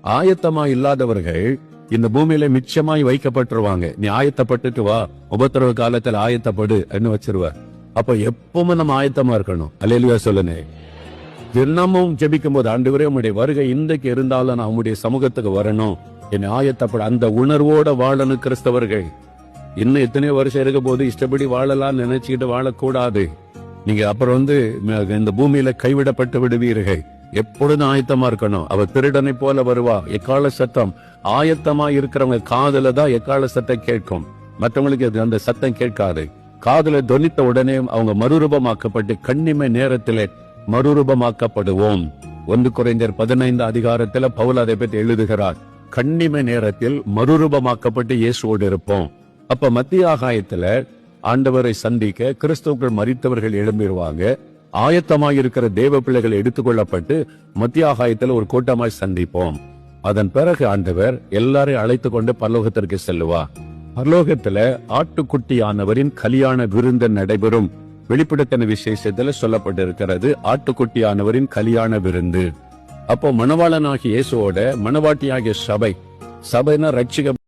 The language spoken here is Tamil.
ஆயத்தமா இல்லாதவர்கள் இந்த பூமியில மிச்சமாய் வைக்கப்பட்டுருவாங்க. நீ ஆயத்தப்பட்டுட்டு வா, உபத்திரவ காலத்துல ஆயத்தப்படு வச்சிருவார். அப்ப எப்பவுமே நம்ம ஆயத்தமா இருக்கணும். அல்லேலூயா சொல்லுங்க. தினமும் ஜெபிக்கும் போது, ஆண்டவரே உம்முடைய வருகை இன்றைக்கு இருந்தாலும் நான் உம்முடைய சமூகத்துக்கு வரணும், என்னை ஆயத்தப்பட, அந்த உணர்வோட வாழணும். கிறிஸ்தவர்கள் இன்னும் எத்தனையோ வருஷம் இருக்க போது இஷ்டப்படி வாழலாம் நினைச்சுக்கிட்டு வாழக்கூடாது. நீங்க அப்புறம் இந்த பூமியில கைவிடப்பட்டு விடுவீர்கள். எப்பொழுதும் ஆயத்தமா இருக்கணும். அவ திருடனை போல வருவா. எக்கால சத்தம் ஆயத்தமா இருக்கிறவங்க காதுல தான் எக்கால சத்தம் கேட்கும். மற்றவங்களுக்கு அந்த சத்தம் கேட்காது. காதுல தொனித்த உடனே அவங்க மறுரூபமாக்கப்பட்டு கண்ணிமை நேரத்திலே மறுரூபமாக்கப்படுவோம். 1 கொரிந்தியர் 15 அதிகாரத்துல பவுல் அதை பற்றி எழுதுகிறார். கண்ணிமை நேரத்தில் மறுரூபமாக்கப்பட்டு இயேசுவோடு இருப்போம். அப்ப மத்திய ஆகாயத்துல ஆண்டவரை சந்திக்க கிறிஸ்தவர்கள் மரித்தவர்கள் எழும்பிடுவாங்க. ஆயத்தமாயிருக்கிற தேவ பிள்ளைகள் எடுத்துக்கொள்ளப்பட்டு மத்திய ஆகாயத்துல ஒரு கூட்டமாய் சந்திப்போம். அதன் பிறகு ஆண்டவர் எல்லாரையும் அழைத்து கொண்டு பரலோகத்திற்கு செல்லுவா. பரலோகத்துல ஆட்டுக்குட்டியானவரின் கல்யாண விருந்து நடைபெறும். வெளிப்படுத்தின விசேஷத்துல சொல்லப்பட்டிருக்கிறது ஆட்டுக்குட்டியானவரின் கல்யாண விருந்து. அப்போ மணவாளனாகிய இயேசுவோட மணவாட்டியாகிய சபைனா ரட்சிக்க